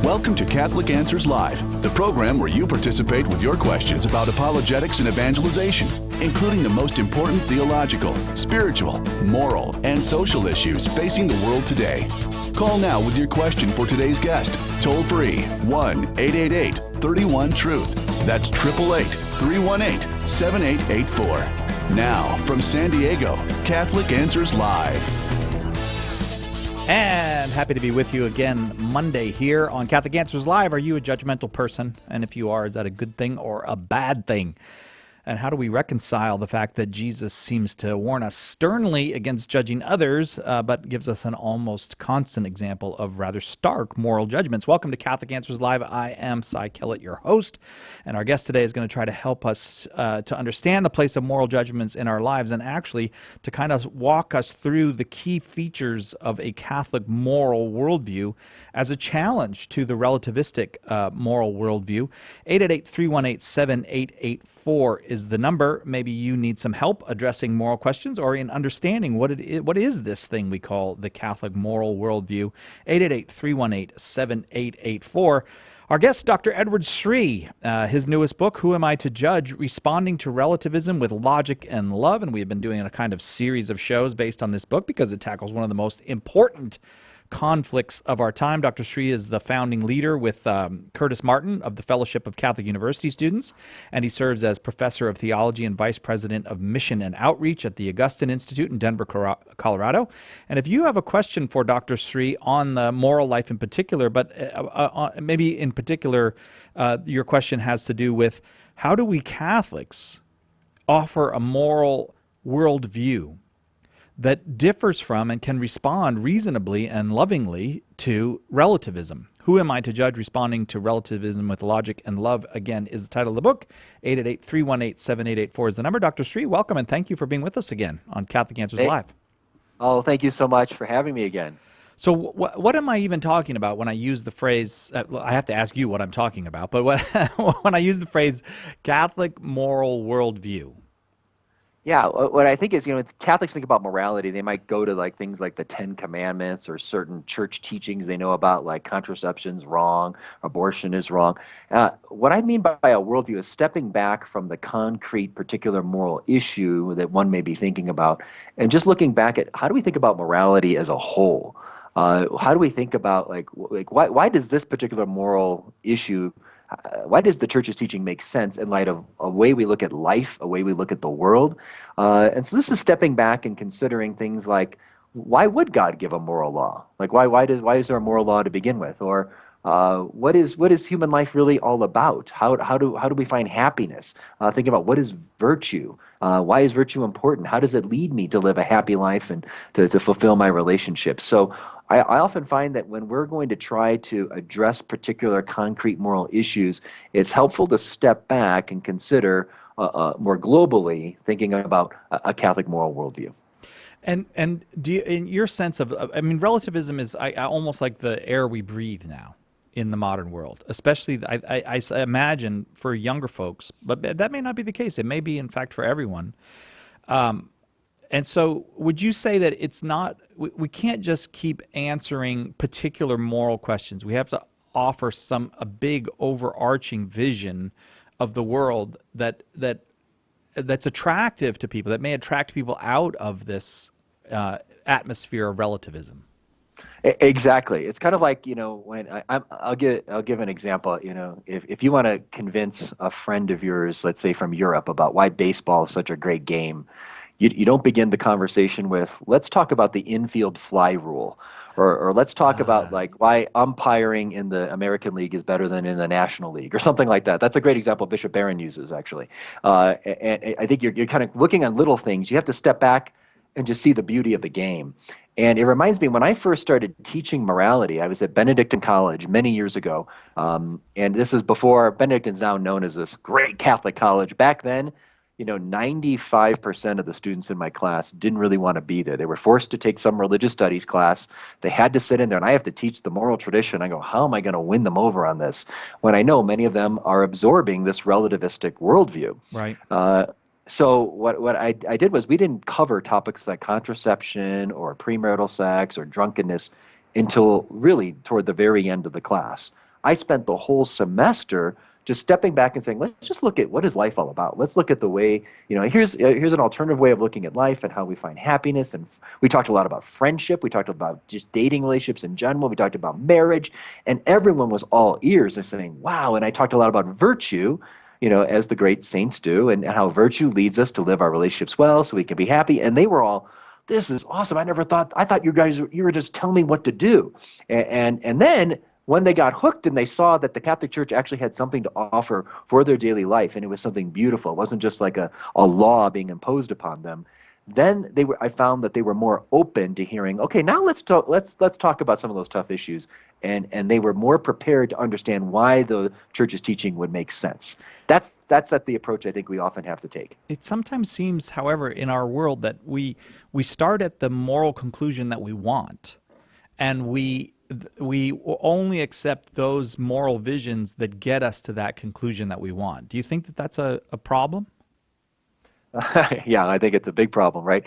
Welcome to Catholic Answers Live, the program where you participate with your questions about apologetics and evangelization, including the most important theological, spiritual, moral, and social issues facing the world today. Call now with your question for today's guest. Toll free 1-888-31-TRUTH. That's 888-318-7884. Now, from San Diego, Catholic Answers Live. And happy to be with you again Monday here on Catholic Answers Live. Are you a judgmental person? And if you are, is that a good thing or a bad thing? And how do we reconcile the fact that Jesus seems to warn us sternly against judging others, but gives us an almost constant example of rather stark moral judgments? Welcome to Catholic Answers Live. I am Cy Kellett, your host, and our guest today is going to try to help us to understand the place of moral judgments in our lives and actually to kind of walk us through the key features of a Catholic moral worldview as a challenge to the relativistic moral worldview. 888-318-7884 is the number. Maybe you need some help addressing moral questions or in understanding what is this thing we call the Catholic moral worldview. 888-318-7884. Our guest, Dr. Edward Sri, his newest book, Who Am I to Judge? Responding to Relativism with Logic and Love. And we have been doing a kind of series of shows based on this book because it tackles one of the most important conflicts of our time. Dr. Sri is the founding leader with Curtis Martin of the Fellowship of Catholic University Students, and he serves as professor of theology and vice president of mission and outreach at the Augustine Institute in Denver, Colorado. And if you have a question for Dr. Sri on the moral life in particular, but maybe in particular your question has to do with how do we Catholics offer a moral worldview that differs from and can respond reasonably and lovingly to relativism? Who am I to judge? Responding to Relativism with Logic and Love, again, is the title of the book. 888-318-7884 is the number. Dr. Sri, welcome, and thank you for being with us again on Catholic Answers Live. Oh, thank you so much for having me again. So what am I even talking about when I use the phrase, I have to ask you what I'm talking about, but when I use the phrase Catholic moral worldview? Yeah, what I think is, when Catholics think about morality, they might go to things like the Ten Commandments or certain church teachings they know about, like contraception's wrong, abortion is wrong. What I mean by a worldview is stepping back from the concrete particular moral issue that one may be thinking about and just looking back at how do we think about morality as a whole? How do we think about why does this particular moral issue why does the church's teaching make sense in light of a way we look at life, a way we look at the world? And so this is stepping back and considering things like, why would God give a moral law? Why is there a moral law to begin with? Or What is human life really all about? How do we find happiness? Think about what is virtue. Why is virtue important? How does it lead me to live a happy life and to fulfill my relationships? So I often find that when we're going to try to address particular concrete moral issues, it's helpful to step back and consider more globally thinking about a Catholic moral worldview. And do you, in your sense of, I mean, relativism is I almost like the air we breathe now in the modern world, especially I imagine for younger folks, but that may not be the case. It may be, in fact, for everyone. And so would you say that it's not, we can't just keep answering particular moral questions. We have to offer a big overarching vision of the world that's attractive to people, that may attract people out of this atmosphere of relativism. Exactly. It's kind of like, when I'll give an example. If you want to convince a friend of yours, let's say from Europe, about why baseball is such a great game, you don't begin the conversation with, let's talk about the infield fly rule, or let's talk about like why umpiring in the American League is better than in the National League, or something like that. That's a great example Bishop Barron uses, actually. And I think you're kind of looking on little things. You have to step back and just see the beauty of the game. And it reminds me, when I first started teaching morality, I was at Benedictine College many years ago. And this is before Benedictine's now known as this great Catholic college. Back then, 95% of the students in my class didn't really want to be there. They were forced to take some religious studies class. They had to sit in there, and I have to teach the moral tradition. I go, how am I going to win them over on this? When I know many of them are absorbing this relativistic worldview. Right. So what I did was, we didn't cover topics like contraception or premarital sex or drunkenness until really toward the very end of the class. I spent the whole semester just stepping back and saying, let's just look at what is life all about. Let's look at the way, here's an alternative way of looking at life and how we find happiness. And we talked a lot about friendship. We talked about just dating relationships in general. We talked about marriage, and everyone was all ears and saying, wow. And I talked a lot about virtue, as the great saints do, and how virtue leads us to live our relationships well so we can be happy. And they were all, this is awesome. I thought you were just telling me what to do. And then when they got hooked and they saw that the Catholic Church actually had something to offer for their daily life, and it was something beautiful, it wasn't just like a law being imposed upon them, then I found that they were more open to hearing, okay, now let's talk about some of those tough issues. And they were more prepared to understand why the Church's teaching would make sense. That's the approach I think we often have to take. It sometimes seems, however, in our world that we start at the moral conclusion that we want, and we only accept those moral visions that get us to that conclusion that we want. Do you think that that's a problem? Yeah, I think it's a big problem, right?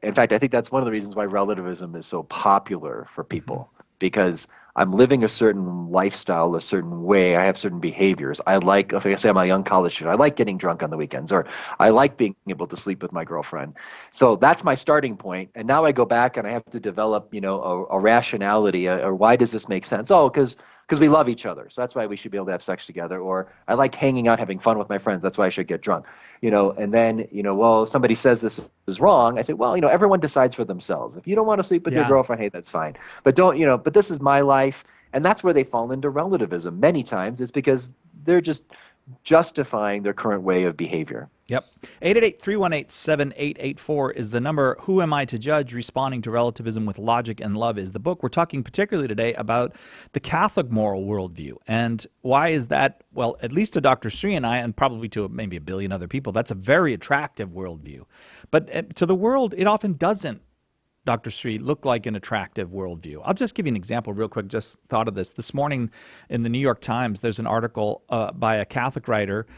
In fact, I think that's one of the reasons why relativism is so popular for people, because I'm living a certain lifestyle, a certain way. I have certain behaviors. If I say I'm a young college student, I like getting drunk on the weekends, or I like being able to sleep with my girlfriend. So that's my starting point. And now I go back and I have to develop, a rationality, or why does this make sense? Oh, because we love each other, so that's why we should be able to have sex together. Or I like hanging out, having fun with my friends, that's why I should get drunk. And then, well, somebody says this is wrong. I say, well, everyone decides for themselves. If you don't want to sleep with your girlfriend, hey, that's fine. But but this is my life. And that's where they fall into relativism many times, is because they're just justifying their current way of behavior. Yep. 888-318-7884 is the number. Who Am I to Judge? Responding to Relativism with Logic and Love is the book. We're talking particularly today about the Catholic moral worldview. And why is that? Well, at least to Dr. Sri and I, and probably to maybe a billion other people, that's a very attractive worldview. But to the world, it often doesn't, Dr. Sri, look like an attractive worldview. I'll just give you an example real quick. Just thought of this. This morning in the New York Times, there's an article by a Catholic writer.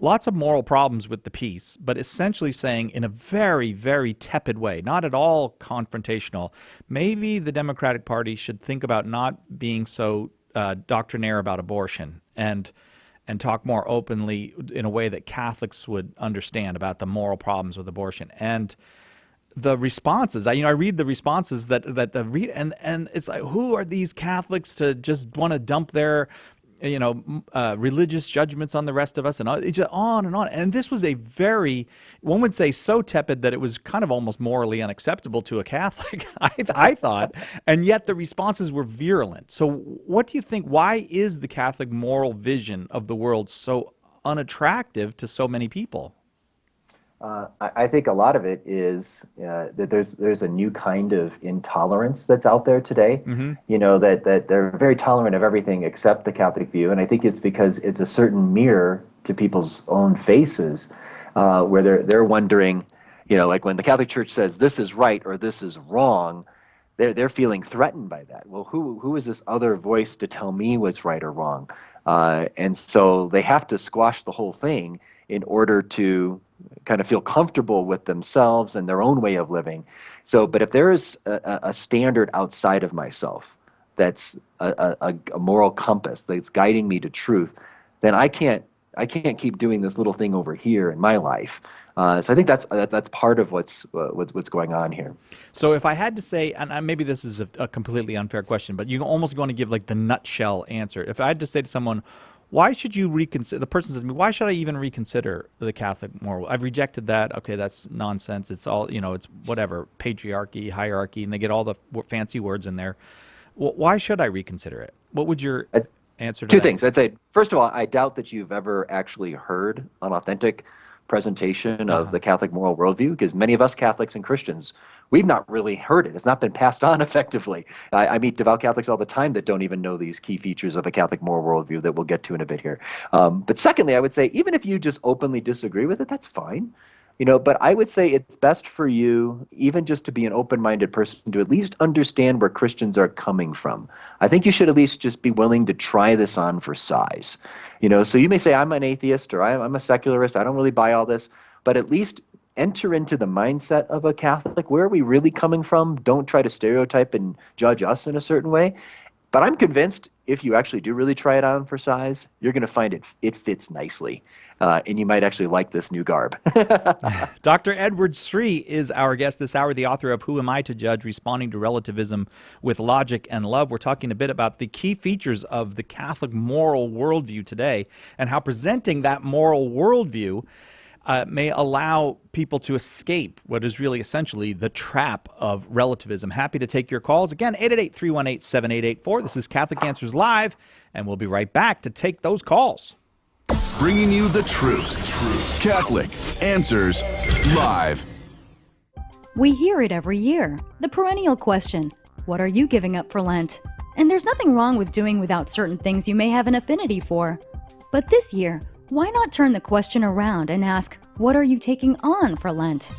Lots of moral problems with the piece, but essentially saying in a very, very tepid way, not at all confrontational, maybe the Democratic Party should think about not being so doctrinaire about abortion and talk more openly in a way that Catholics would understand about the moral problems with abortion. And the responses, I read the responses and it's like, who are these Catholics to just want to dump their religious judgments on the rest of us, and it's just on and on. And this was a one would say, so tepid that it was kind of almost morally unacceptable to a Catholic, I thought, and yet the responses were virulent. So what do you think, why is the Catholic moral vision of the world so unattractive to so many people? I think a lot of it is that there's a new kind of intolerance that's out there today. That they're very tolerant of everything except the Catholic view, and I think it's because it's a certain mirror to people's own faces, where they're wondering, like when the Catholic Church says this is right or this is wrong, they're feeling threatened by that. Well, who is this other voice to tell me what's right or wrong? And so they have to squash the whole thing in order to kind of feel comfortable with themselves and their own way of living. So, but if there is a standard outside of myself that's a moral compass that's guiding me to truth, then I can't keep doing this little thing over here in my life. So I think that's part of what's going on here. So if I had to say, and maybe this is a completely unfair question, but you're almost going to give like the nutshell answer. If I had to say to someone, why should you reconsider? The person says to me, why should I even reconsider the Catholic moral? I've rejected that. Okay, that's nonsense. It's all, it's whatever, patriarchy, hierarchy, and they get all the fancy words in there. Why should I reconsider it? What would your answer to Two that? things. I'd say, first of all, I doubt that you've ever actually heard an authentic presentation of the Catholic moral worldview, because many of us Catholics and Christians, we've not really heard it. It's not been passed on effectively. I meet devout Catholics all the time that don't even know these key features of the Catholic moral worldview that we'll get to in a bit here. But secondly, I would say, even if you just openly disagree with it, that's fine. But I would say it's best for you, even just to be an open-minded person, to at least understand where Christians are coming from. I think you should at least just be willing to try this on for size. So you may say, I'm an atheist, or I'm a secularist, I don't really buy all this, but at least enter into the mindset of a Catholic. Where are we really coming from? Don't try to stereotype and judge us in a certain way. But I'm convinced if you actually do really try it on for size, you're going to find it fits nicely. And you might actually like this new garb. Dr. Edward Sri is our guest this hour, the author of Who Am I to Judge? Responding to Relativism with Logic and Love. We're talking a bit about the key features of the Catholic moral worldview today and how presenting that moral worldview may allow people to escape what is really essentially the trap of relativism. Happy to take your calls. Again, 888-318-7884. This is Catholic Answers Live, and we'll be right back to take those calls. Bringing you the truth. Catholic Answers Live. We hear it every year. The perennial question, what are you giving up for Lent? And there's nothing wrong with doing without certain things you may have an affinity for. But this year, why not turn the question around and ask, what are you taking on for Lent?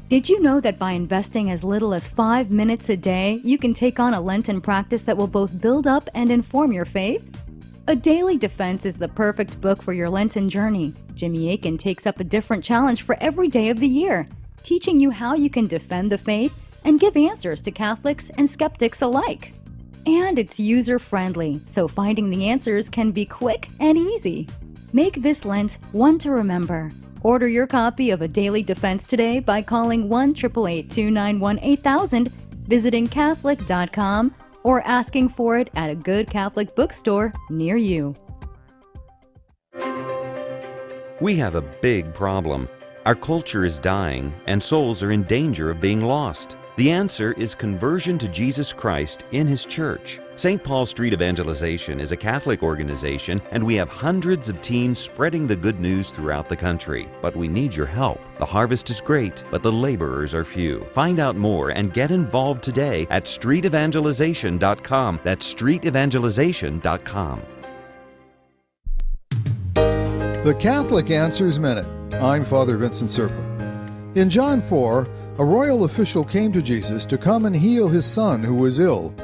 Did you know that by investing as little as 5 minutes a day, you can take on a Lenten practice that will both build up and inform your faith? A Daily Defense is the perfect book for your Lenten journey. Jimmy Akin takes up a different challenge for every day of the year, teaching you how you can defend the faith and give answers to Catholics and skeptics alike. And it's user-friendly, so finding the answers can be quick and easy. Make this Lent one to remember. Order your copy of A Daily Defense today by calling 1-888-291-8000, visiting Catholic.com, or asking for it at a good Catholic bookstore near you. We have a big problem. Our culture is dying, and souls are in danger of being lost. The answer is conversion to Jesus Christ in His church. St. Paul Street Evangelization is a Catholic organization, and we have hundreds of teens spreading the good news throughout the country. But we need your help. The harvest is great, but the laborers are few. Find out more and get involved today at streetevangelization.com. That's streetevangelization.com. The Catholic Answers Minute. I'm Father Vincent Serpent. In John 4, a royal official came to Jesus to come and heal his son who was ill.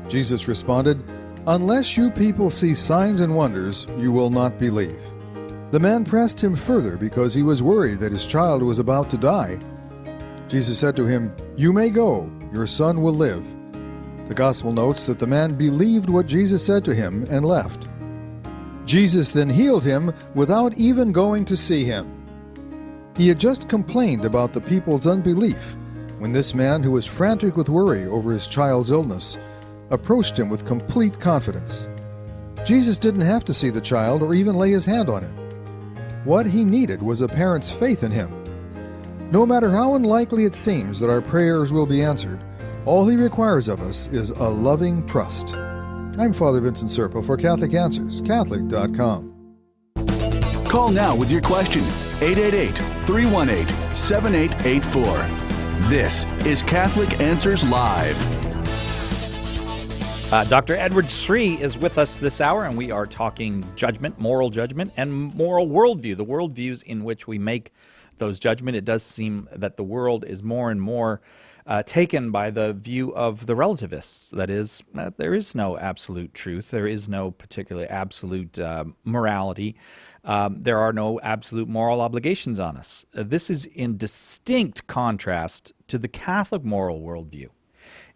Jesus responded, "Unless you people see signs and wonders, you will not believe." The man pressed him further because he was worried that his child was about to die. Jesus said to him, "You may go, your son will live." The Gospel notes that the man believed what Jesus said to him and left. Jesus then healed him without even going to see him. He had just complained about the people's unbelief when this man, who was frantic with worry over his child's illness, approached him with complete confidence. Jesus didn't have to see the child or even lay his hand on him. What he needed was a parent's faith in him. No matter how unlikely it seems that our prayers will be answered, all he requires of us is a loving trust. I'm Father Vincent Serpa for Catholic Answers, Catholic.com. Call now with your question, 888-318-7884. This is Catholic Answers Live. Dr. Edward Sri is with us this hour, and we are talking judgment, moral judgment, and moral worldview, the worldviews in which we make those judgments. It does seem that the world is more and more taken by the view of the relativists. That is, there is no absolute truth. There is no particularly absolute morality. There are no absolute moral obligations on us. This is in distinct contrast to the Catholic moral worldview,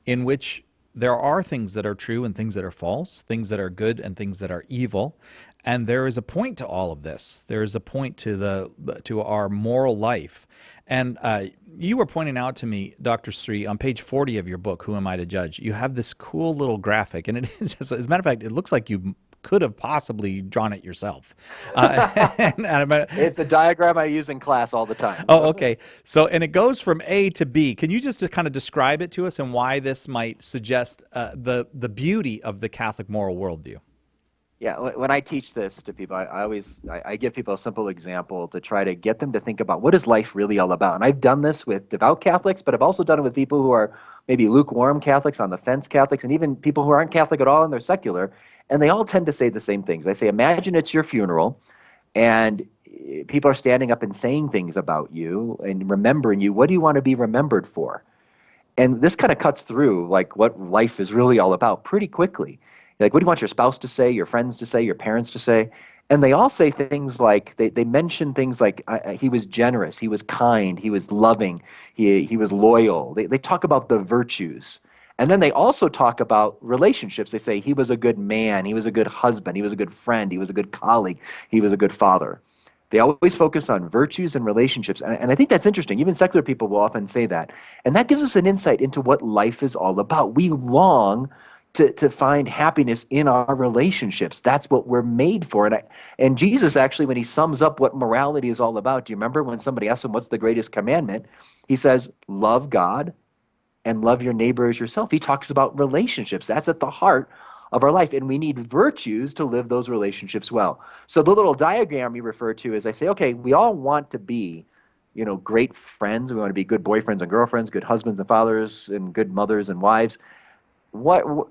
in which there are things that are true and things that are false, things that are good and things that are evil, and there is a point to all of this. There is a point to our moral life. And you were pointing out to me, Dr. Sri, on page 40 of your book, Who Am I to Judge? You have this cool little graphic, and it is just, as a matter of fact, it looks like you could have possibly drawn it yourself. It's a diagram I use in class all the time. Oh, okay. So, and it goes from A to B. Can you just kind of describe it to us and why this might suggest the beauty of the Catholic moral worldview? Yeah, when I teach this to people, I give people a simple example to try to get them to think about what is life really all about. And I've done this with devout Catholics, but I've also done it with people who are maybe lukewarm Catholics, on the fence Catholics, and even people who aren't Catholic at all and they're secular. And they all tend to say the same things. They say, imagine it's your funeral, and people are standing up and saying things about you and remembering you. What do you want to be remembered for? And this kind of cuts through like what life is really all about pretty quickly. Like, what do you want your spouse to say, your friends to say, your parents to say? And they all say things like, they mention things like he was generous, he was kind, he was loving, he was loyal. They talk about the virtues. And then they also talk about relationships. They say he was a good man, he was a good husband, he was a good friend, he was a good colleague, he was a good father. They always focus on virtues and relationships. And I think that's interesting. Even secular people will often say that. And that gives us an insight into what life is all about. We long to find happiness in our relationships. That's what we're made for. And Jesus actually, when he sums up what morality is all about, do you remember when somebody asked him, what's the greatest commandment? He says, love God and love your neighbor as yourself. He talks about relationships. That's at the heart of our life, and we need virtues to live those relationships well. So the little diagram you refer to is I say, okay, we all want to be, great friends. We want to be good boyfriends and girlfriends, good husbands and fathers, and good mothers and wives.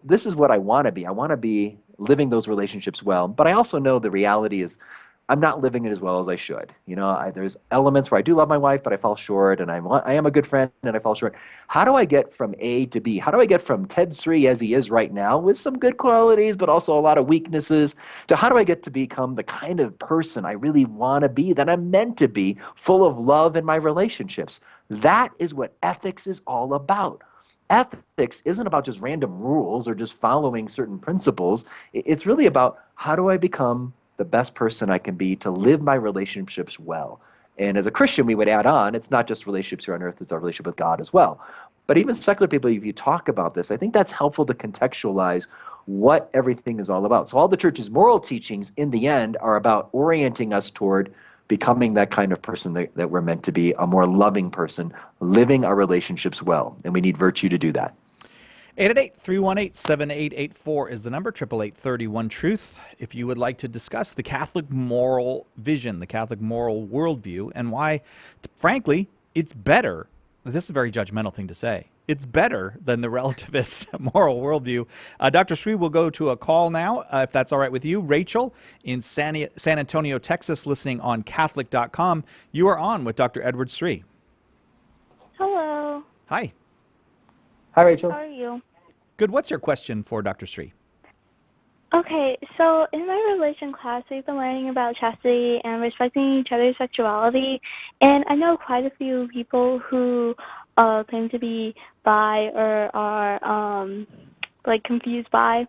This is what I want to be. I want to be living those relationships well, but I also know the reality is I'm not living it as well as I should. There's elements where I do love my wife, but I fall short, and I am a good friend, and I fall short. How do I get from A to B? How do I get from Ted Sri as he is right now, with some good qualities, but also a lot of weaknesses, to how do I get to become the kind of person I really want to be, that I'm meant to be, full of love in my relationships? That is what ethics is all about. Ethics isn't about just random rules or just following certain principles. It's really about how do I become the best person I can be to live my relationships well. And as a Christian, we would add on, it's not just relationships here on earth, it's our relationship with God as well. But even secular people, if you talk about this, I think that's helpful to contextualize what everything is all about. So all the church's moral teachings in the end are about orienting us toward becoming that kind of person that we're meant to be, a more loving person, living our relationships well. And we need virtue to do that. 888-318-7884 is the number, 888-31-TRUTH. If you would like to discuss the Catholic moral vision, the Catholic moral worldview, and why, frankly, it's better. This is a very judgmental thing to say. It's better than the relativist moral worldview. Dr. Sri will go to a call now, if that's all right with you. Rachel in San Antonio, Texas, listening on Catholic.com. You are on with Dr. Edward Sri. Hello. Hi. Hi, Rachel. How are you? Good. What's your question for Dr. Sri? Okay, so in my religion class, we've been learning about chastity and respecting each other's sexuality, and I know quite a few people who claim to be bi or are confused bi,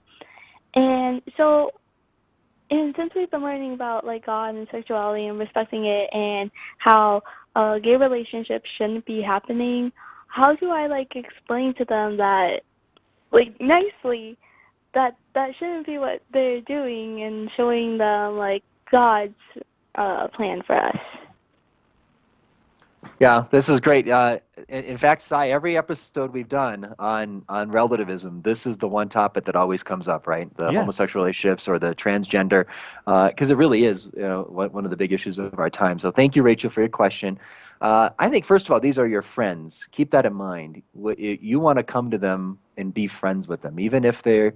and since we've been learning about God and sexuality and respecting it and how gay relationships shouldn't be happening, how do I explain to them that nicely that shouldn't be what they're doing and showing them like God's plan for us. Yeah, this is great. In fact, Sai, every episode we've done on relativism, this is the one topic that always comes up, right? The Yes. homosexual relationships or the transgender, because it really is, one of the big issues of our time. So thank you, Rachel, for your question. I think, first of all, these are your friends. Keep that in mind. You want to come to them and be friends with them, even if they're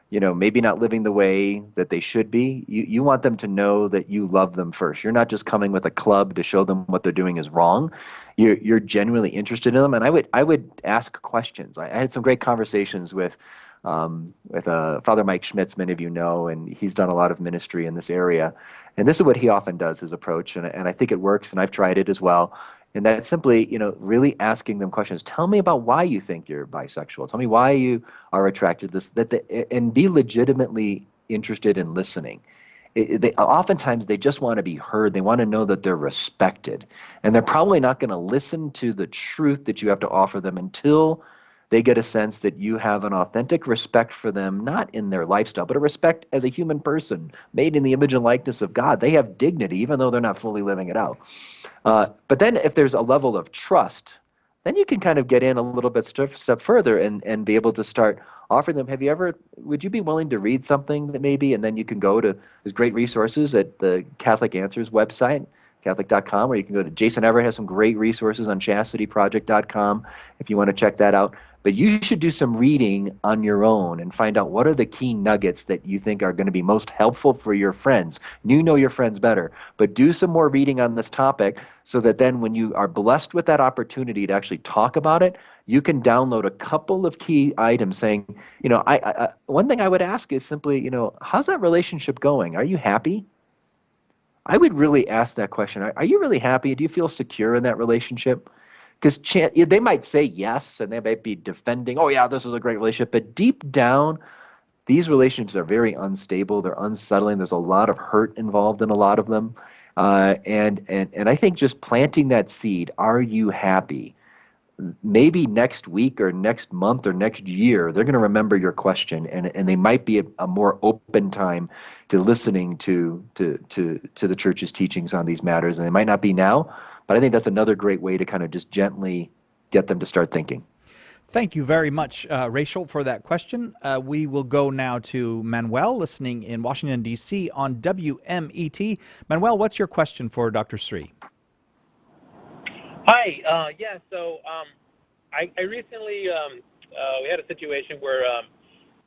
maybe not living the way that they should be. You want them to know that you love them first. You're not just coming with a club to show them what they're doing is wrong. You're genuinely interested in them. And I would ask questions. I had some great conversations with Father Mike Schmitz, many of you know, and he's done a lot of ministry in this area. And this is what he often does, his approach. And I think it works, and I've tried it as well. And that's simply, really asking them questions. Tell me about why you think you're bisexual. Tell me why you are attracted to this. And be legitimately interested in listening. Oftentimes, they just want to be heard. They want to know that they're respected. And they're probably not going to listen to the truth that you have to offer them until they get a sense that you have an authentic respect for them, not in their lifestyle, but a respect as a human person made in the image and likeness of God. They have dignity, even though they're not fully living it out. But then if there's a level of trust, then you can kind of get in a little bit step further and be able to start offering them. Would you be willing to read something that maybe, and then you can go to, there's great resources at the Catholic Answers website, Catholic.com, or you can go to Jason Everett has some great resources on chastityproject.com if you want to check that out. But you should do some reading on your own and find out what are the key nuggets that you think are going to be most helpful for your friends. You know your friends better, but do some more reading on this topic so that then when you are blessed with that opportunity to actually talk about it, you can download a couple of key items saying, one thing I would ask is simply, how's that relationship going? Are you happy? I would really ask that question. Are you really happy? Do you feel secure in that relationship? Because they might say yes, and they might be defending, oh yeah, this is a great relationship. But deep down, these relationships are very unstable. They're unsettling. There's a lot of hurt involved in a lot of them. And I think just planting that seed, are you happy? Maybe next week or next month or next year, they're going to remember your question, and they might be a more open time to listening to the church's teachings on these matters. And they might not be now, but I think that's another great way to kind of just gently get them to start thinking. Thank you very much, Rachel, for that question. We will go now to Manuel, listening in Washington, D.C. on WMET. Manuel, what's your question for Dr. Sri? Hi. So I recently we had a situation where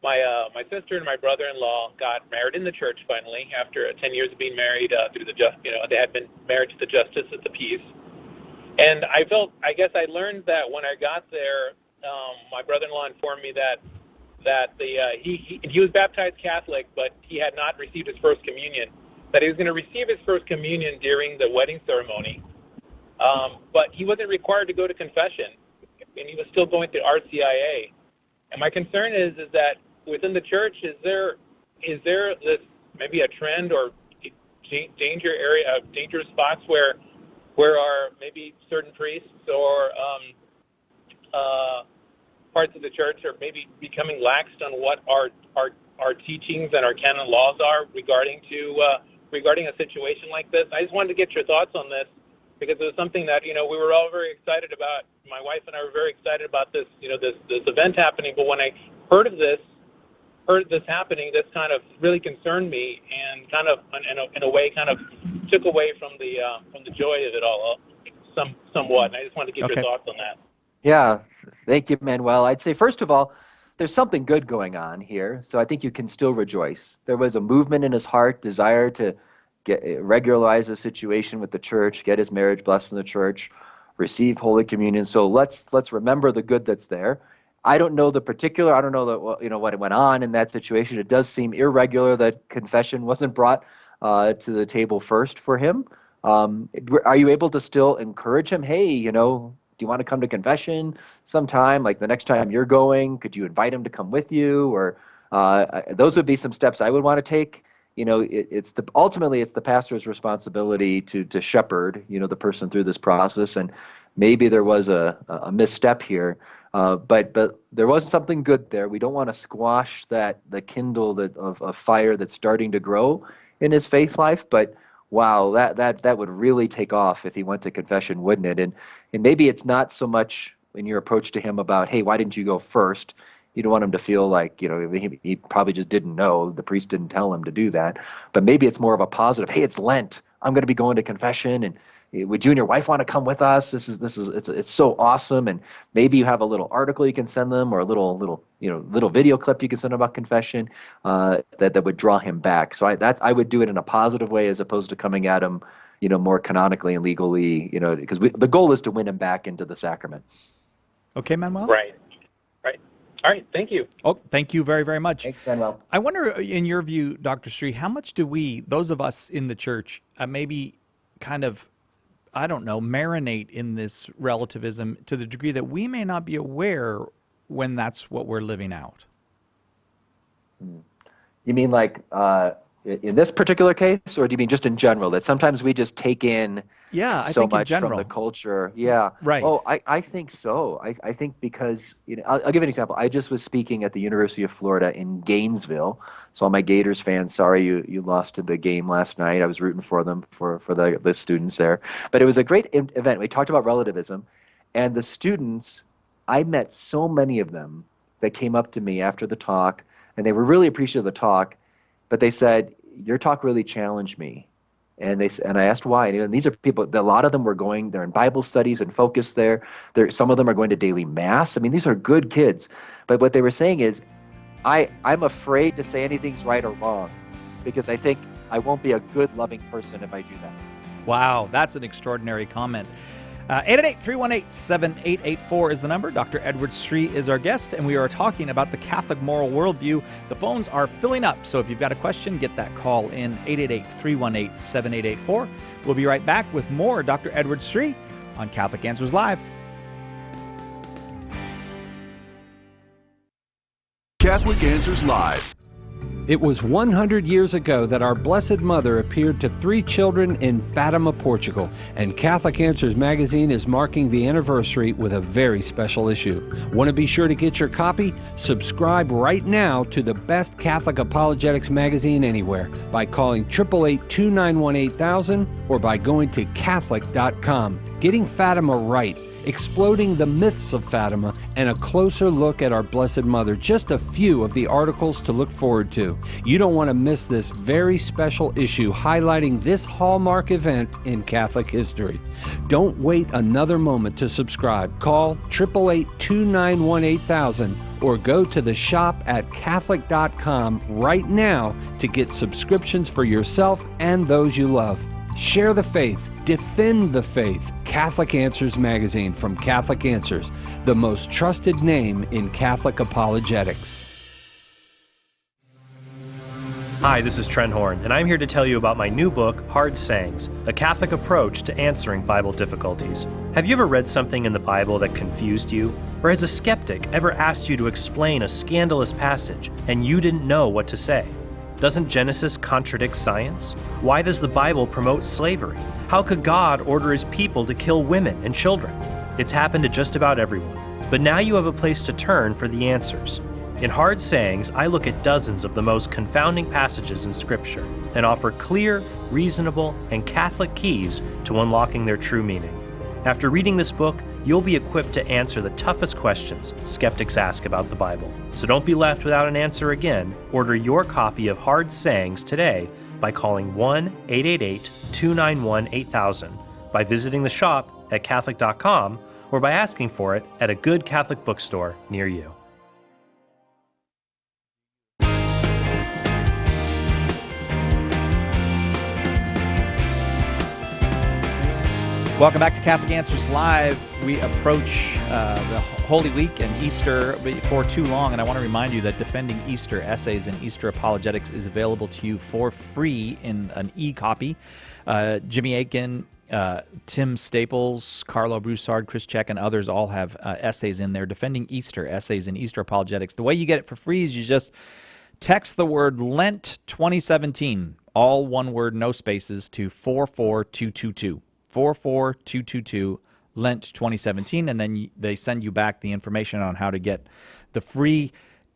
my sister and my brother-in-law got married in the church finally after 10 years of being married through they had been married to the justice of the peace. And I learned that when I got there, my brother-in-law informed me that he was baptized Catholic, but he had not received his first communion. That he was going to receive his first communion during the wedding ceremony. But he wasn't required to go to confession, and he was still going through RCIA. And my concern is that within the church, is there this maybe a trend or dangerous spots where are maybe certain priests or parts of the church are maybe becoming laxed on what our teachings and our canon laws are regarding a situation like this? I just wanted to get your thoughts on this, because it was something that, we were all very excited about. My wife and I were very excited about this, this event happening. But when I heard this happening, this kind of really concerned me and kind of, in a way, kind of took away from the joy of it all, somewhat. And I just wanted to get your thoughts on that. Yeah, thank you, Manuel. I'd say, first of all, there's something good going on here. So I think you can still rejoice. There was a movement in his heart, desire to regularize the situation with the church, get his marriage blessed in the church, receive Holy Communion. So let's remember the good that's there. I don't know the particular. I don't know what went on in that situation. It does seem irregular that confession wasn't brought to the table first for him. Are you able to still encourage him? Hey, do you want to come to confession sometime? Like the next time you're going, could you invite him to come with you? Or those would be some steps I would want to take. Ultimately it's the pastor's responsibility to shepherd, the person through this process. And maybe there was a misstep here. But there was something good there. We don't want to squash the kindle of fire that's starting to grow in his faith life. But wow, that would really take off if he went to confession, wouldn't it? And maybe it's not so much in your approach to him about, hey, why didn't you go first? You don't want him to feel like, he probably just didn't know. The priest didn't tell him to do that. But maybe it's more of a positive. Hey, it's Lent. I'm going to be going to confession, and would you and your wife want to come with us? It's so awesome. And maybe you have a little article you can send them, or a little video clip you can send them about confession that would draw him back. So I would do it in a positive way as opposed to coming at him, more canonically and legally, because the goal is to win him back into the sacrament. Okay, Manuel? Right. All right, thank you. Oh, thank you very, very much. Thanks, Manuel. I wonder, in your view, Dr. Sri, how much do we, those of us in the church, maybe kind of, I don't know, marinate in this relativism to the degree that we may not be aware when that's what we're living out? You mean like in this particular case, or do you mean just in general, that sometimes we just take in I so think much in general. from the culture? Yeah. Right. Oh, I think so. I think because, I'll give you an example. I just was speaking at the University of Florida in Gainesville. So all my Gators fans, sorry you lost to the game last night. I was rooting for them, for the students there. But it was a great event. We talked about relativism. And the students, I met so many of them that came up to me after the talk, and they were really appreciative of the talk. But they said, your talk really challenged me. And I asked why. And these are people, a lot of them they're in Bible studies and focus there. Some of them are going to daily mass. I mean, these are good kids. But what they were saying is, I'm afraid to say anything's right or wrong, because I think I won't be a good, loving person if I do that. Wow, that's an extraordinary comment. 888-318-7884 is the number. Dr. Edward Sri is our guest, and we are talking about the Catholic moral worldview. The phones are filling up, so if you've got a question, get that call in 888-318-7884. We'll be right back with more Dr. Edward Sri on Catholic Answers Live. Catholic Answers Live. It was 100 years ago that our Blessed Mother appeared to 3 children in Fatima, Portugal, and Catholic Answers magazine is marking the anniversary with a very special issue. Want to be sure to get your copy? Subscribe right now to the best Catholic apologetics magazine anywhere by calling 888-291-8000 or by going to Catholic.com. Getting Fatima right, exploding the myths of Fatima, and a closer look at our Blessed Mother. Just a few of the articles to look forward to. You don't want to miss this very special issue highlighting this hallmark event in Catholic history. Don't wait another moment to subscribe. Call 888-291-8000 or go to the shop at Catholic.com right now to get subscriptions for yourself and those you love. Share the faith. Defend the faith. Catholic Answers magazine from Catholic Answers, the most trusted name in Catholic apologetics. Hi, this is Trent Horn, and I'm here to tell you about my new book, Hard Sayings, a Catholic approach to answering Bible difficulties. Have you ever read something in the Bible that confused you? Or has a skeptic ever asked you to explain a scandalous passage and you didn't know what to say? Doesn't Genesis contradict science? Why does the Bible promote slavery? How could God order his people to kill women and children? It's happened to just about everyone. But now you have a place to turn for the answers. In Hard Sayings, I look at dozens of the most confounding passages in Scripture and offer clear, reasonable, and Catholic keys to unlocking their true meaning. After reading this book, you'll be equipped to answer the toughest questions skeptics ask about the Bible. So don't be left without an answer again. Order your copy of Hard Sayings today by calling 1-888-291-8000, by visiting the shop at Catholic.com, or by asking for it at a good Catholic bookstore near you. Welcome back to Catholic Answers Live. We approach the Holy Week and Easter before too long, and I want to remind you that Defending Easter Essays in Easter Apologetics is available to you for free in an e-copy. Jimmy Akin, Tim Staples, Carlo Broussard, Chris Check, and others all have essays in there. Defending Easter Essays in Easter Apologetics. The way you get it for free is you just text the word Lent 2017, all one word, no spaces, to 44222. 44222, Lent 2017, and then they send you back the information on how to get the free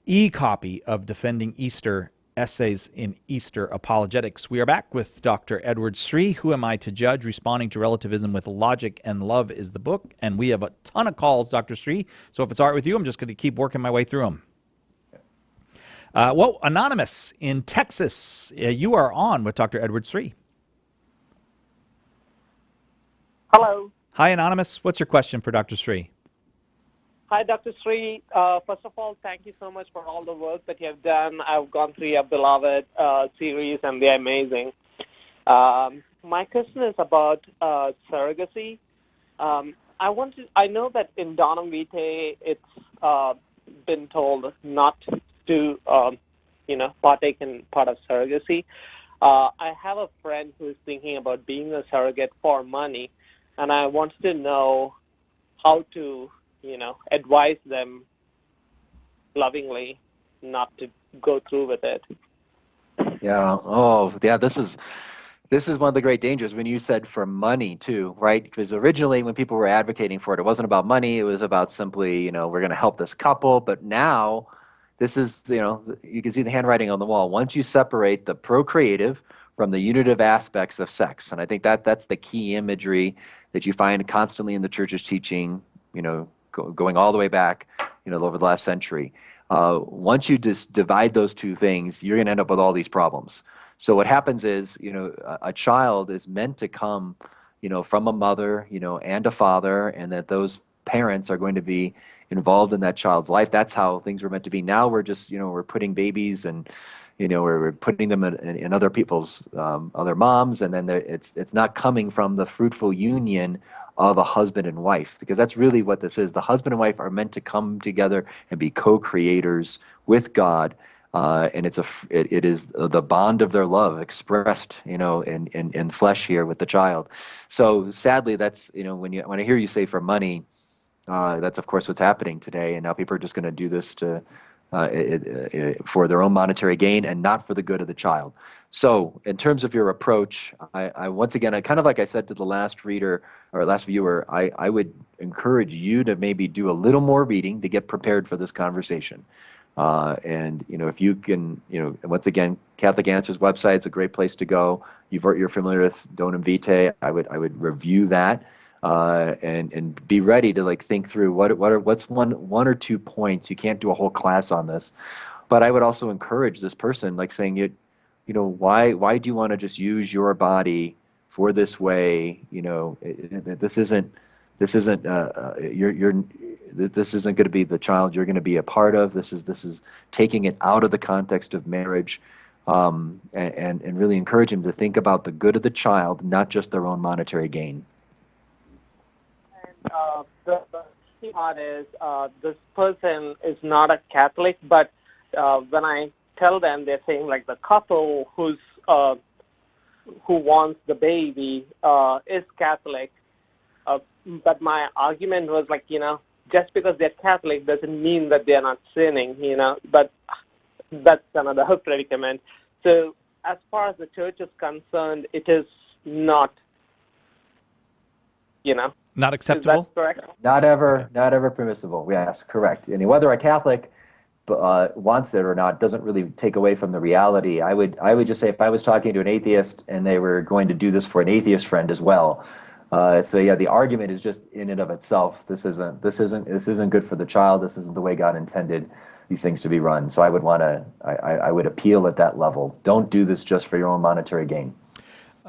e-copy of Defending Easter, Essays in Easter Apologetics. We are back with Dr. Edward Sri, Who Am I to Judge? Responding to Relativism with Logic and Love is the book. And we have a ton of calls, Dr. Sri. So if it's all right with you, I'm just going to keep working my way through them. Well, Anonymous in Texas, you are on with Dr. Edward Sri. Hello. Hi, Anonymous. What's your question for Dr. Sri? Hi, Dr. Sri. First of all, thank you so much for all the work that you have done. I've gone through your beloved series, and they're amazing. My question is about surrogacy. I know that in Donum Vitae, it's been told not to, partake in part of surrogacy. I have a friend who is thinking about being a surrogate for money, and I wanted to know how to advise them lovingly not to go through with it. Yeah. Oh, yeah. This is one of the great dangers when you said for money too, right? Because originally when people were advocating for it, it wasn't about money. It was about simply, we're going to help this couple. But now this is, you can see the handwriting on the wall. Once you separate the procreative from the unitive aspects of sex, and I think that's the key imagery that you find constantly in the church's teaching, going all the way back, over the last century. Once you just divide those two things, you're going to end up with all these problems. So what happens is, a child is meant to come, from a mother, and a father, and that those parents are going to be involved in that child's life. That's how things were meant to be. Now we're just, we're putting babies and, we're putting them in other people's, other moms, and then it's not coming from the fruitful union of a husband and wife, because that's really what this is. The husband and wife are meant to come together and be co-creators with God, and it is the bond of their love expressed, in flesh here with the child. So sadly, that's when I hear you say for money, that's of course what's happening today, and now people are just going to do this for their own monetary gain and not for the good of the child. So in terms of your approach, I once again, kind of like I said to the last reader or last viewer, I would encourage you to maybe do a little more reading to get prepared for this conversation. And if you can, once again, Catholic Answers website is a great place to go. You're familiar with Donum Vitae. I would review that and be ready to think through what's one or 2 points. You can't do a whole class on this, but I would also encourage this person, saying why do you want to just use your body for this way? This isn't this isn't going to be the child you're going to be a part of. This is taking it out of the context of marriage, and really encourage them to think about the good of the child, not just their own monetary gain. And the key part is this person is not a Catholic, but when I tell them, they're saying the couple who wants the baby is Catholic, but my argument was just because they're Catholic doesn't mean that they're not sinning, but that's another predicament. So as far as the church is concerned, it is not, Not acceptable? Is that correct? Not ever permissible. Yes, correct. And whether a Catholic wants it or not doesn't really take away from the reality. I would just say, if I was talking to an atheist and they were going to do this for an atheist friend as well, the argument is just in and of itself. This isn't good for the child. This isn't the way God intended these things to be run. So I would appeal at that level. Don't do this just for your own monetary gain.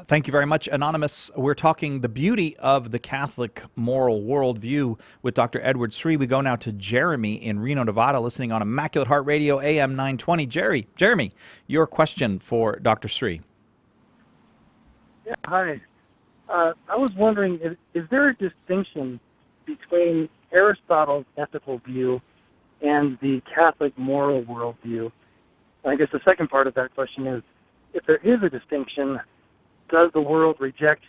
Thank you very much, Anonymous. We're talking the beauty of the Catholic moral worldview with Dr. Edward Sri. We go now to Jeremy in Reno, Nevada, listening on Immaculate Heart Radio, AM 920. Jeremy, your question for Dr. Sri. Yeah, hi. I was wondering, is there a distinction between Aristotle's ethical view and the Catholic moral worldview? And I guess the second part of that question is, if there is a distinction, does the world reject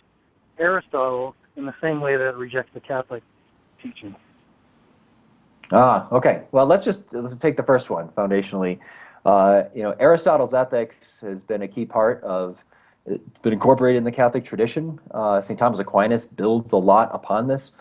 Aristotle in the same way that it rejects the Catholic teaching? Okay. Well, let's take the first one foundationally. Aristotle's ethics has been a key part of. It's been incorporated in the Catholic tradition. St. Thomas Aquinas builds a lot upon this.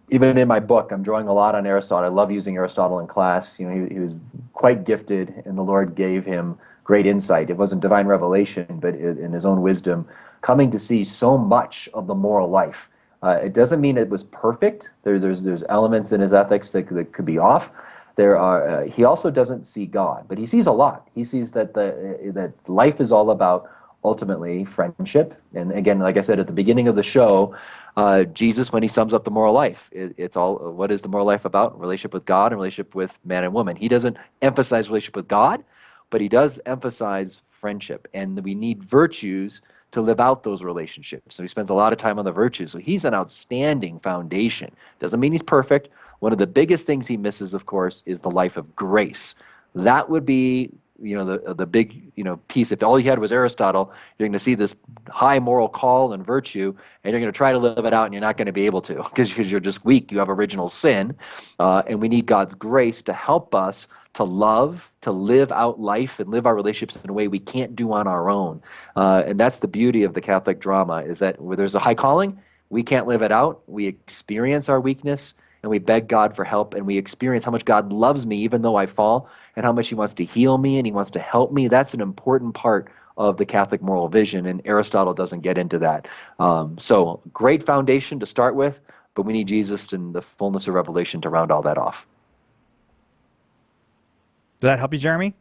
even in my book, I'm drawing a lot on Aristotle. I love using Aristotle in class. You know, he was quite gifted, and the Lord gave him great insight. It wasn't divine revelation, but in his own wisdom, coming to see so much of the moral life. It doesn't mean it was perfect. There's elements in his ethics that could be off. There are. He also doesn't see God, but he sees a lot. He sees that that life is all about ultimately friendship. And again, like I said at the beginning of the show, Jesus, when he sums up the moral life, it's all, what is the moral life about? Relationship with God and relationship with man and woman. He doesn't emphasize relationship with God, but he does emphasize friendship. And we need virtues to live out those relationships. So he spends a lot of time on the virtues. So he's an outstanding foundation. Doesn't mean he's perfect. One of the biggest things he misses, of course, is the life of grace. That would be, the big, piece. If all you had was Aristotle, you're going to see this high moral call and virtue, and you're going to try to live it out, and you're not going to be able to because you're just weak. You have original sin, and we need God's grace to help us to love, to live out life and live our relationships in a way we can't do on our own. And that's the beauty of the Catholic drama, is that where there's a high calling, we can't live it out. We experience our weakness, and we beg God for help, and we experience how much God loves me even though I fall, and how much he wants to heal me and he wants to help me. That's an important part of the Catholic moral vision, and Aristotle doesn't get into that. So great foundation to start with, but we need Jesus and the fullness of revelation to round all that off. Does that help you, Jeremy?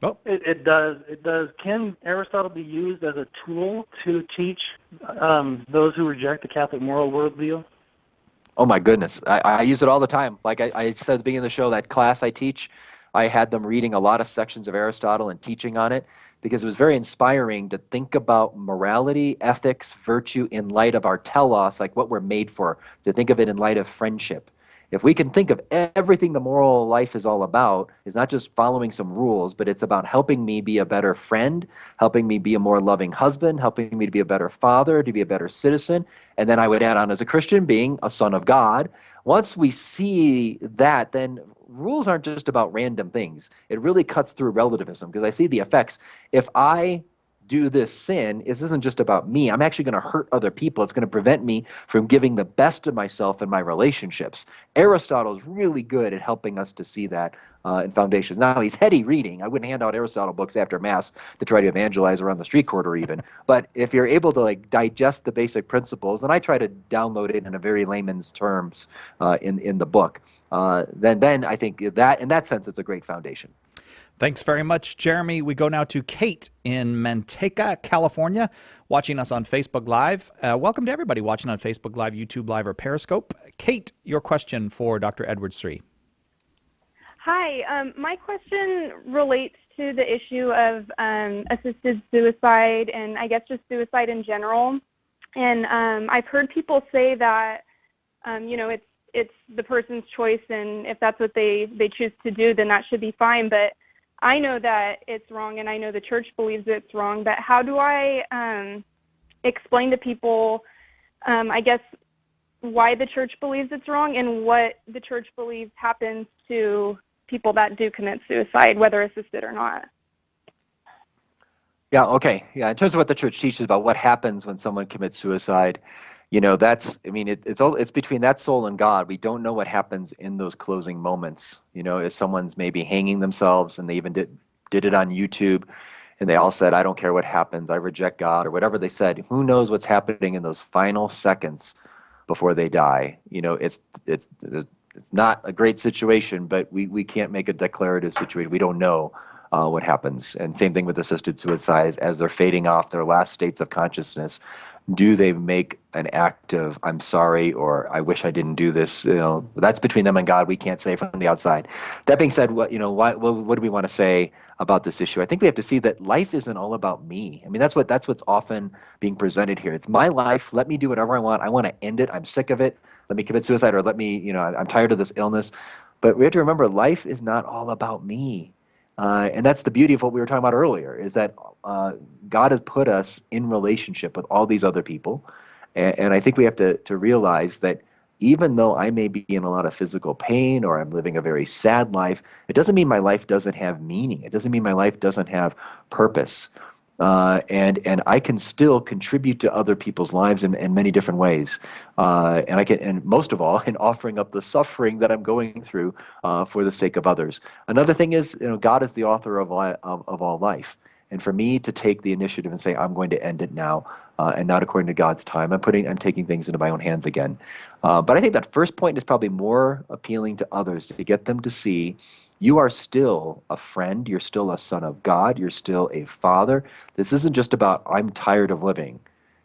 Oh. It does. It does. Can Aristotle be used as a tool to teach those who reject the Catholic moral worldview? Oh my goodness, I use it all the time. Like I said at the beginning of the show, that class I teach, I had them reading a lot of sections of Aristotle and teaching on it because it was very inspiring to think about morality, ethics, virtue in light of our telos, like what we're made for, to think of it in light of friendship. If we can think of everything the moral life is all about, is not just following some rules, but it's about helping me be a better friend, helping me be a more loving husband, helping me to be a better father, to be a better citizen, and then I would add on as a Christian, being a son of God. Once we see that, then rules aren't just about random things. It really cuts through relativism, because I see the effects. If I do this sin, it isn't just about me. I'm actually going to hurt other people. It's going to prevent me from giving the best of myself in my relationships. Aristotle is really good at helping us to see that in Foundations. Now, he's heady reading. I wouldn't hand out Aristotle books after Mass to try to evangelize around the street corner even. But if you're able to digest the basic principles, and I try to download it in a very layman's terms in the book, then I think that in that sense it's a great foundation. Thanks very much, Jeremy. We go now to Kate in Manteca, California, watching us on Facebook Live. Welcome to everybody watching on Facebook Live, YouTube Live, or Periscope. Kate, your question for Dr. Edward Sri. Hi. My question relates to the issue of assisted suicide and I guess just suicide in general. And I've heard people say that, it's the person's choice, and if that's what they choose to do, then that should be fine. But I know that it's wrong, and I know the church believes it's wrong, but how do I explain to people, I guess, why the church believes it's wrong and what the church believes happens to people that do commit suicide, whether assisted or not? Yeah, okay. Yeah, in terms of what the church teaches about what happens when someone commits suicide, it's between that soul and God. We don't know what happens in those closing moments. If someone's maybe hanging themselves and they even did it on YouTube and they all said, I don't care what happens, I reject God, or whatever they said, who knows what's happening in those final seconds before they die. It's not a great situation, but we can't make a declarative situation. We don't know what happens. And same thing with assisted suicides. As they're fading off their last states of consciousness, do they make an act of I'm sorry or I wish I didn't do this? That's between them and God. We can't say from the outside. That being said, what do we want to say about this issue? I think we have to see that life isn't all about me. That's what's often being presented here. It's my life. Let me do whatever I want. I want to end it. I'm sick of it. Let me commit suicide, or let me, I'm tired of this illness. But we have to remember, life is not all about me. And that's the beauty of what we were talking about earlier, is that God has put us in relationship with all these other people. And I think we have to realize that even though I may be in a lot of physical pain or I'm living a very sad life, it doesn't mean my life doesn't have meaning. It doesn't mean my life doesn't have purpose. and I can still contribute to other people's lives in many different ways. And I can, and most of all, in offering up the suffering that I'm going through for the sake of others. Another thing is, God is the author of all life. And for me to take the initiative and say, I'm going to end it now, and not according to God's time, I'm taking things into my own hands again. But I think that first point is probably more appealing to others, to get them to see you are still a friend, you're still a son of God, you're still a father. This isn't just about, I'm tired of living.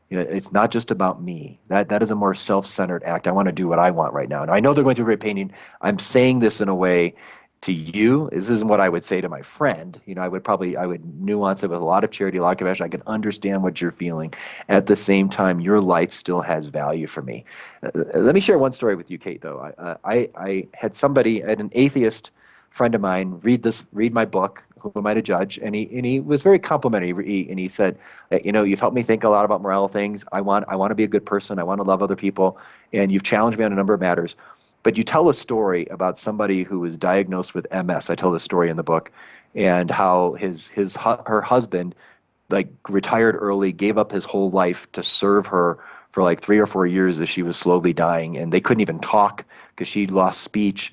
It's not just about me. That is a more self-centered act. I want to do what I want right now. And I know they're going through great pain. I'm saying this in a way to you. This isn't what I would say to my friend. I would nuance it with a lot of charity, a lot of compassion. I can understand what you're feeling. At the same time, your life still has value for me. Let me share one story with you, Kate, though. I had an atheist friend of mine read my book, Who Am I to Judge? And he was very complimentary. And he said, you've helped me think a lot about moral things. I want to be a good person. I want to love other people. And you've challenged me on a number of matters. But you tell a story about somebody who was diagnosed with MS. I tell the story in the book, and how her husband retired early, gave up his whole life to serve her for 3 or 4 years as she was slowly dying, and they couldn't even talk because she lost speech.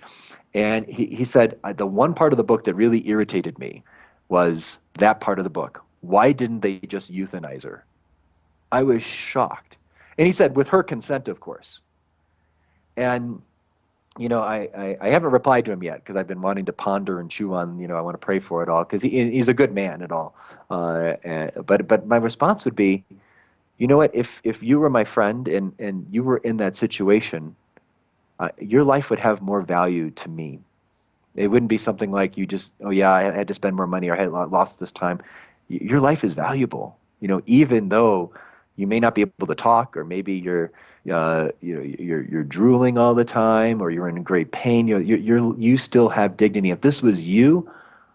And he said, the one part of the book that really irritated me was that part of the book. Why didn't they just euthanize her? I was shocked. And he said, with her consent, of course. And, I haven't replied to him yet because I've been wanting to ponder and chew on, I want to pray for it all because he's a good man at all. But my response would be, you know what, if you were my friend and you were in that situation, your life would have more value to me. It wouldn't be something like you just, I had to spend more money or I had lost this time. Your life is valuable, even though you may not be able to talk, or maybe you're drooling all the time, or you're in great pain. You still have dignity. If this was you,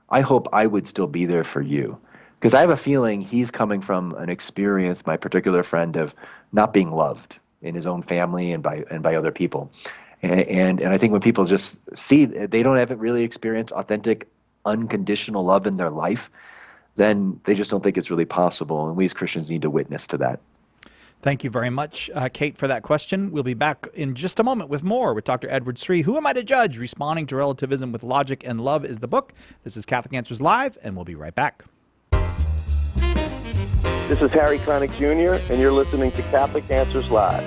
I hope I would still be there for you, because I have a feeling he's coming from an experience, my particular friend, of not being loved in his own family and by other people. And I think when people just see they haven't really experienced authentic, unconditional love in their life, then they just don't think it's really possible. And we as Christians need to witness to that. Thank you very much, Kate, for that question. We'll be back in just a moment with more with Dr. Edward Sri. Who Am I to Judge? Responding to Relativism with Logic and Love is the book. This is Catholic Answers Live, and we'll be right back. This is Harry Connick Jr., and you're listening to Catholic Answers Live.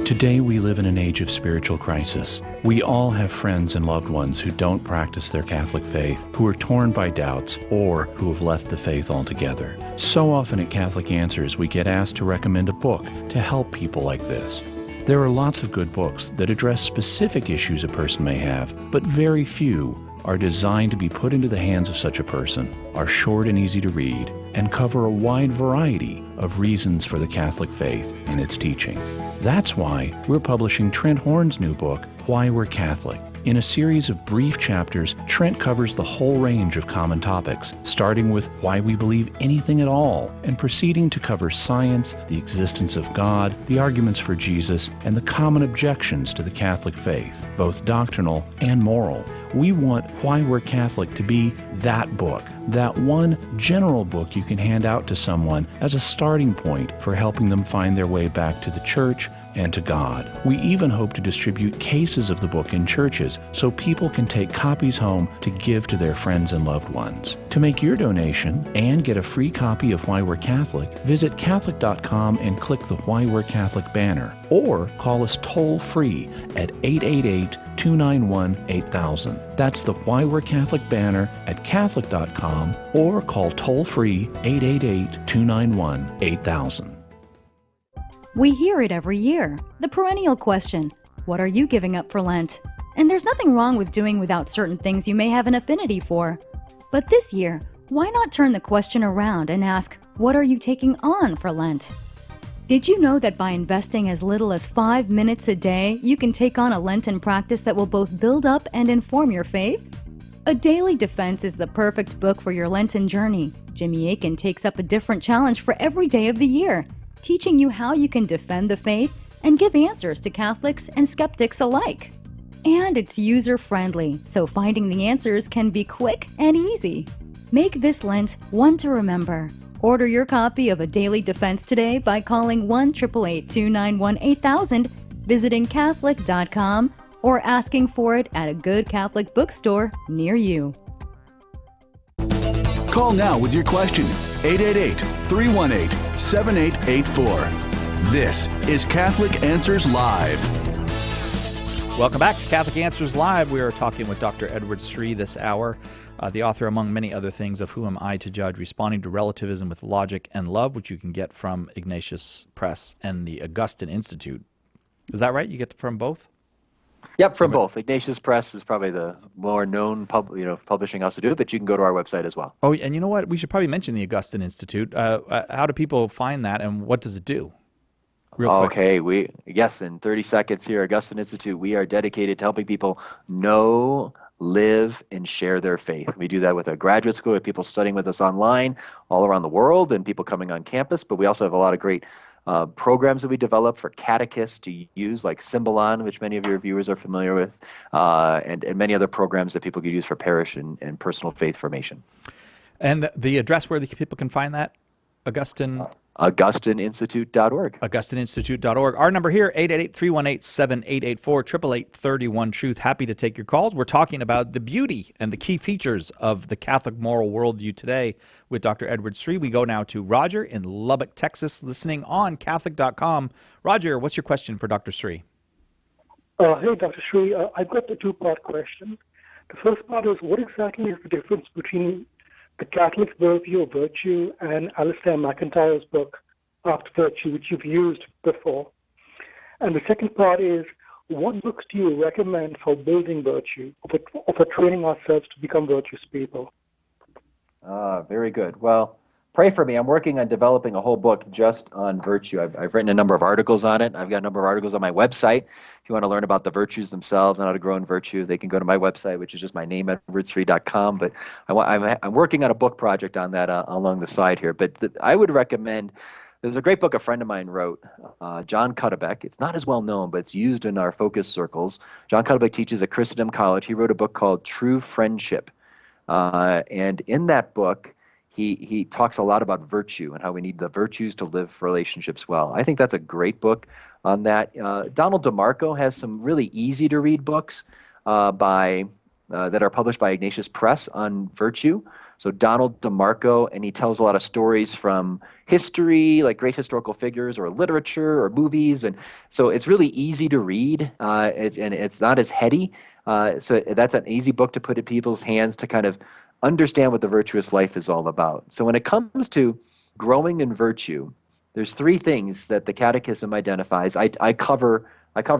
Today we live in an age of spiritual crisis. We all have friends and loved ones who don't practice their Catholic faith, who are torn by doubts, or who have left the faith altogether. So often at Catholic Answers, we get asked to recommend a book to help people like this. There are lots of good books that address specific issues a person may have, but very few are designed to be put into the hands of such a person, are short and easy to read, and cover a wide variety of reasons for the Catholic faith and its teaching. That's why we're publishing Trent Horn's new book, Why We're Catholic. In a series of brief chapters, Trent covers the whole range of common topics, starting with why we believe anything at all, and proceeding to cover science, the existence of God, the arguments for Jesus, and the common objections to the Catholic faith, both doctrinal and moral. We want Why We're Catholic to be that book, that one general book you can hand out to someone as a starting point for helping them find their way back to the Church and to God. We even hope to distribute cases of the book in churches so people can take copies home to give to their friends and loved ones. To make your donation and get a free copy of Why We're Catholic, visit Catholic.com and click the Why We're Catholic banner, or call us toll-free at 888-291-8000. That's the Why We're Catholic banner at Catholic.com, or call toll-free 888-291-8000. We hear it every year. The perennial question, what are you giving up for Lent? And there's nothing wrong with doing without certain things you may have an affinity for. But this year, why not turn the question around and ask, what are you taking on for Lent? Did you know that by investing as little as 5 minutes a day, you can take on a Lenten practice that will both build up and inform your faith? A Daily Defense is the perfect book for your Lenten journey. Jimmy Akin takes up a different challenge for every day of the year, teaching you how you can defend the faith and give answers to Catholics and skeptics alike. And it's user-friendly, so finding the answers can be quick and easy. Make this Lent one to remember. Order your copy of A Daily Defense today by calling 1-888-291-8000, visiting Catholic.com, or asking for it at a good Catholic bookstore near you. Call now with your question. 888-318-7884. This is Catholic Answers Live. Welcome back to Catholic Answers Live. We are talking with Dr. Edward Sri this hour, the author, among many other things, of Who Am I to Judge? Responding to Relativism with Logic and Love, which you can get from Ignatius Press and the Augustine Institute. Is that right? You get from both? Yep, from both. Ignatius Press is probably the more known publishing house to do it, but you can go to our website as well. Oh, and you know what? We should probably mention the Augustine Institute. How do people find that, and what does it do? Real quick. Okay, yes, in 30 seconds here, Augustine Institute, we are dedicated to helping people know, live, and share their faith. We do that with a graduate school, with people studying with us online all around the world, and people coming on campus, but we also have a lot of great programs that we develop for catechists to use, like Symbolon, which many of your viewers are familiar with, and many other programs that people could use for parish and personal faith formation. And the address where the people can find that? AugustineInstitute.org. AugustineInstitute.org. Our number here, 888-318-7884, 888-31-TRUTH. Happy to take your calls. We're talking about the beauty and the key features of the Catholic moral worldview today with Dr. Edward Sri. We go now to Roger in Lubbock, Texas, listening on Catholic.com. Roger, what's your question for Dr. Sri? Hey, Dr. Sri. I've got the two-part question. The first part is, what exactly is the difference between the Catholic worldview of virtue and Alistair McIntyre's book, After Virtue, which you've used before? And the second part is, what books do you recommend for building virtue, or for training ourselves to become virtuous people? Very good. Well, pray for me. I'm working on developing a whole book just on virtue. I've written a number of articles on it. I've got a number of articles on my website. If you want to learn about the virtues themselves and how to grow in virtue, they can go to my website, which is just my name, edwardsri.com. But I'm working on a book project on that along the side here. But I would recommend, there's a great book a friend of mine wrote, John Cuddebeck. It's not as well known, but it's used in our focus circles. John Cuddebeck teaches at Christendom College. He wrote a book called True Friendship. And in that book, he talks a lot about virtue and how we need the virtues to live relationships well. I think that's a great book on that. Donald DeMarco has some really easy-to-read books that are published by Ignatius Press on virtue. So Donald DeMarco, and he tells a lot of stories from history, like great historical figures, or literature, or movies, and so it's really easy to read, and it's not as heady. So that's an easy book to put in people's hands to kind of understand what the virtuous life is all about. So when it comes to growing in virtue, there's three things that the Catechism identifies. I cover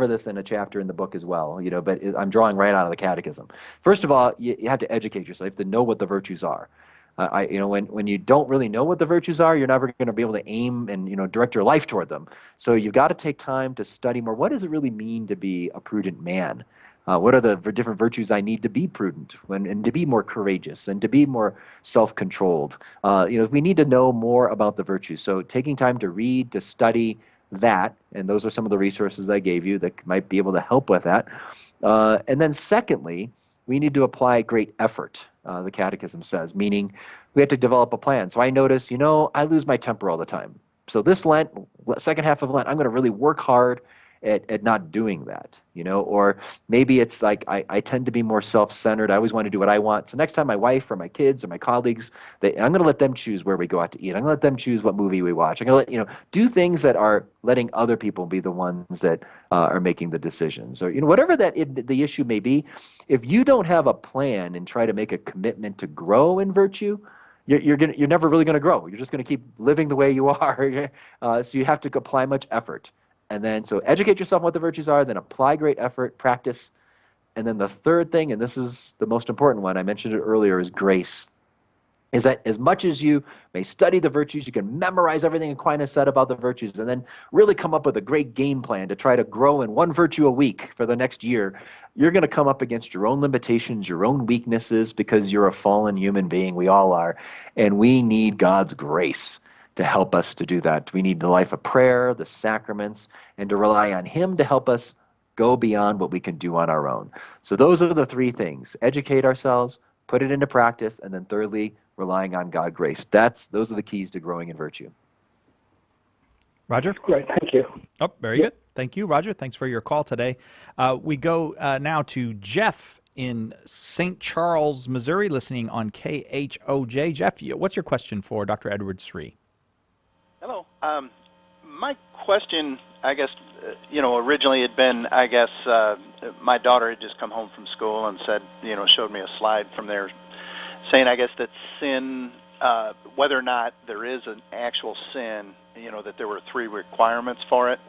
this in a chapter in the book as well, but I'm drawing right out of the Catechism. First of all, you have to educate yourself to know what the virtues are. When you don't really know what the virtues are, you're never going to be able to aim and direct your life toward them. So you've got to take time to study more. What does it really mean to be a prudent man? What are the different virtues I need to be prudent and to be more courageous and to be more self-controlled? We need to know more about the virtues. So taking time to read, to study that, and those are some of the resources I gave you that might be able to help with that. And then secondly, we need to apply great effort, the Catechism says, meaning we have to develop a plan. So I notice, I lose my temper all the time. So this Lent, second half of Lent, I'm going to really work hard at not doing that, or maybe it's like I tend to be more self-centered. I always want to do what I want. So next time my wife or my kids or my colleagues, I'm going to let them choose where we go out to eat. I'm going to let them choose what movie we watch. I'm going to let, do things that are letting other people be the ones that are making the decisions, or, whatever the issue may be. If you don't have a plan and try to make a commitment to grow in virtue, you're never really going to grow. You're just going to keep living the way you are. So you have to apply much effort. And then, so educate yourself on what the virtues are, then apply great effort, practice. And then the third thing, and this is the most important one, I mentioned it earlier, is grace. Is that as much as you may study the virtues, you can memorize everything Aquinas said about the virtues, and then really come up with a great game plan to try to grow in one virtue a week for the next year. You're going to come up against your own limitations, your own weaknesses, because you're a fallen human being. We all are. And we need God's grace to help us to do that. We need the life of prayer, the sacraments, and to rely on Him to help us go beyond what we can do on our own. So those are the three things: educate ourselves, put it into practice, and then thirdly, relying on God grace. Those are the keys to growing in virtue. Roger? Great, thank you. Oh, very good. Thank you, Roger. Thanks for your call today. We go now to Jeff in St. Charles, Missouri, listening on KHOJ. Jeff, what's your question for Dr. Edward Sri? Hello. My question, I guess, originally had been, my daughter had just come home from school and said, showed me a slide from there saying, I guess, that sin, whether or not there is an actual sin, that there were 3 requirements for it.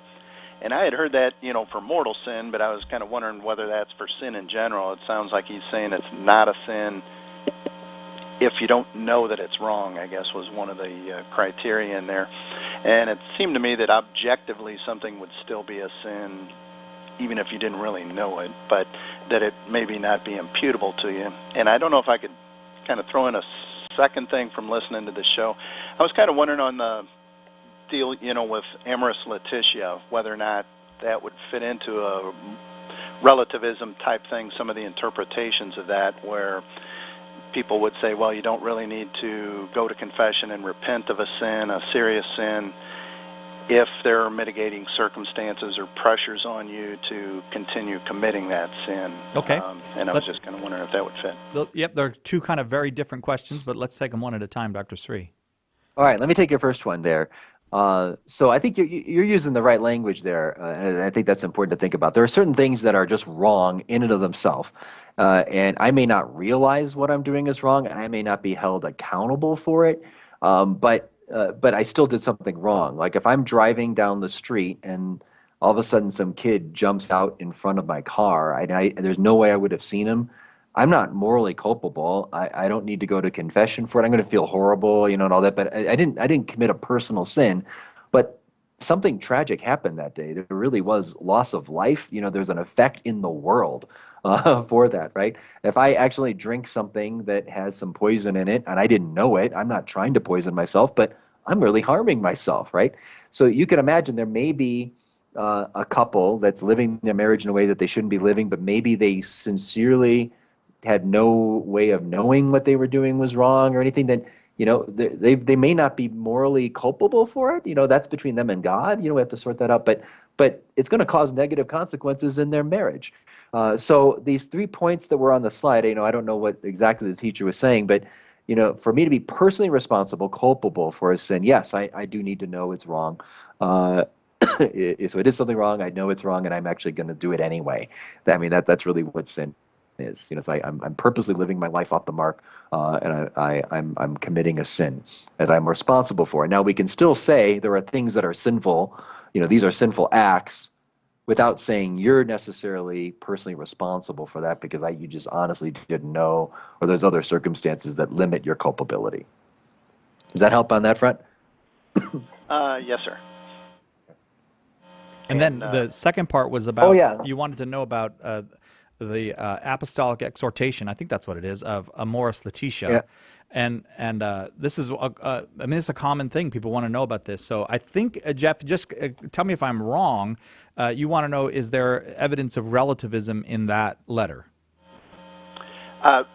And I had heard that, for mortal sin, but I was kind of wondering whether that's for sin in general. It sounds like he's saying it's not a sin if you don't know that it's wrong, I guess, was one of the criteria in there. And it seemed to me that objectively something would still be a sin, even if you didn't really know it, but that it maybe not be imputable to you. And I don't know if I could kind of throw in a second thing from listening to the show. I was kind of wondering on the deal, with Amoris Laetitia, whether or not that would fit into a relativism type thing, some of the interpretations of that, where people would say, well, you don't really need to go to confession and repent of a sin, a serious sin, if there are mitigating circumstances or pressures on you to continue committing that sin. Okay. And I was just kind of wondering if that would fit. Yep, there are 2 kind of very different questions, but let's take them one at a time, Dr. Sri. All right, let me take your first one there. So I think you're using the right language there, and I think that's important to think about. There are certain things that are just wrong in and of themselves, and I may not realize what I'm doing is wrong, and I may not be held accountable for it, but I still did something wrong. Like if I'm driving down the street and all of a sudden some kid jumps out in front of my car, there's no way I would have seen him. I'm not morally culpable. I don't need to go to confession for it. I'm going to feel horrible, and all that. But I didn't commit a personal sin. But something tragic happened that day. There really was loss of life. There's an effect in the world for that, right? If I actually drink something that has some poison in it and I didn't know it, I'm not trying to poison myself, but I'm really harming myself, right? So you can imagine there may be a couple that's living their marriage in a way that they shouldn't be living, but maybe they sincerely had no way of knowing what they were doing was wrong or anything, that they may not be morally culpable for it. That's between them and God. We have to sort that out. But it's going to cause negative consequences in their marriage. So these 3 points that were on the slide, I don't know what exactly the teacher was saying, but for me to be personally responsible, culpable for a sin, yes, I do need to know it's wrong. So it is something wrong. I know it's wrong, and I'm actually going to do it anyway. That's really what sin is. It's like I'm purposely living my life off the mark, and I'm committing a sin that I'm responsible for. Now we can still say there are things that are sinful. These are sinful acts, without saying you're necessarily personally responsible for that because you just honestly didn't know, or there's other circumstances that limit your culpability. Does that help on that front? Yes, sir. And then the second part was about, you wanted to know about the apostolic exhortation, I think that's what it is, of Amoris Laetitia. Yeah. And this is it's a common thing. People want to know about this. So I think, Jeff, just tell me if I'm wrong. You want to know, is there evidence of relativism in that letter?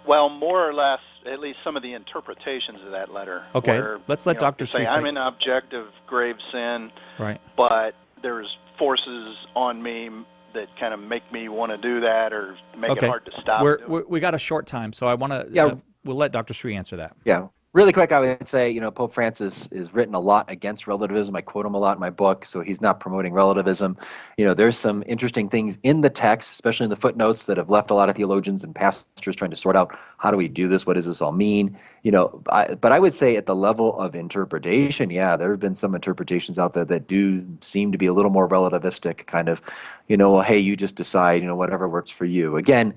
Well, more or less, at least some of the interpretations of that letter. Okay, where, let's let Dr. Say, Sri I'm in objective grave sin, right? But there's forces on me that kind of make me want to do that, or make it hard to stop. We got a short time, so I want to. We'll let Dr. Sri answer that. Yeah. Really quick, I would say, Pope Francis is written a lot against relativism. I quote him a lot in my book, so he's not promoting relativism. There's some interesting things in the text, especially in the footnotes, that have left a lot of theologians and pastors trying to sort out, how do we do this? What does this all mean? But I would say at the level of interpretation, there have been some interpretations out there that do seem to be a little more relativistic, kind of, well, hey, you just decide, whatever works for you. Again,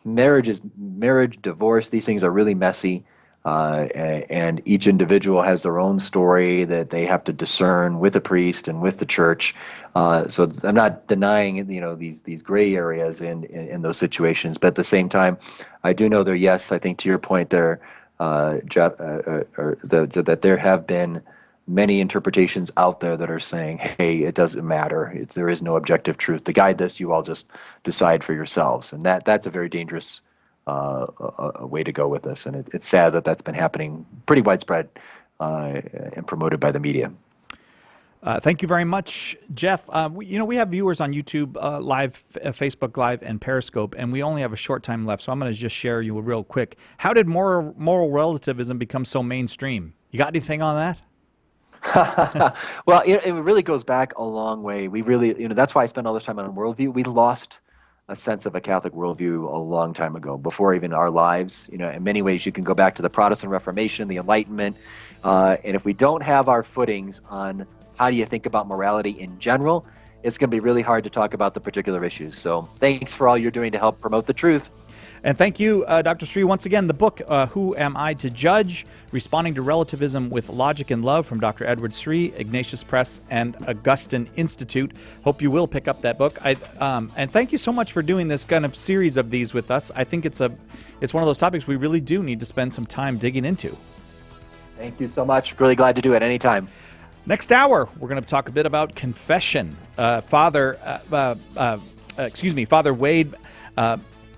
marriage, divorce, these things are really messy. And each individual has their own story that they have to discern with a priest and with the church. So I'm not denying, these gray areas in those situations. But at the same time, I do know I think to your point there, Jeff, that there have been many interpretations out there that are saying, hey, it doesn't matter. There is no objective truth to guide this. You all just decide for yourselves. And that's a very dangerous a way to go with this. And it's sad that that's been happening pretty widespread and promoted by the media. Thank you very much, Jeff. We have viewers on YouTube Live, Facebook Live, and Periscope, and we only have a short time left, so I'm going to just share you real quick. How did moral relativism become so mainstream? You got anything on that? Well, it really goes back a long way. We really, that's why I spend all this time on worldview. We lost a sense of a Catholic worldview a long time ago, before even our lives. In many ways, you can go back to the Protestant Reformation, the Enlightenment, and if we don't have our footings on how do you think about morality in general, it's going to be really hard to talk about the particular issues. So thanks for all you're doing to help promote the truth. And thank you, Dr. Sri. Once again, the book, Who Am I to Judge? Responding to Relativism with Logic and Love from Dr. Edward Sri, Ignatius Press, and Augustine Institute. Hope you will pick up that book. And thank you so much for doing this kind of series of these with us. I think it's one of those topics we really do need to spend some time digging into. Thank you so much. Really glad to do it anytime. Next hour, we're going to talk a bit about confession. Father Wade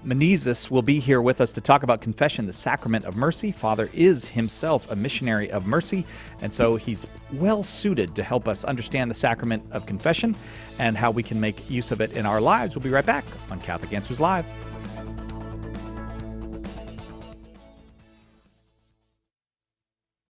Menezes will be here with us to talk about confession, the sacrament of mercy. Father is himself a missionary of mercy, and so he's well suited to help us understand the sacrament of confession and how we can make use of it in our lives. We'll be right back on Catholic Answers Live.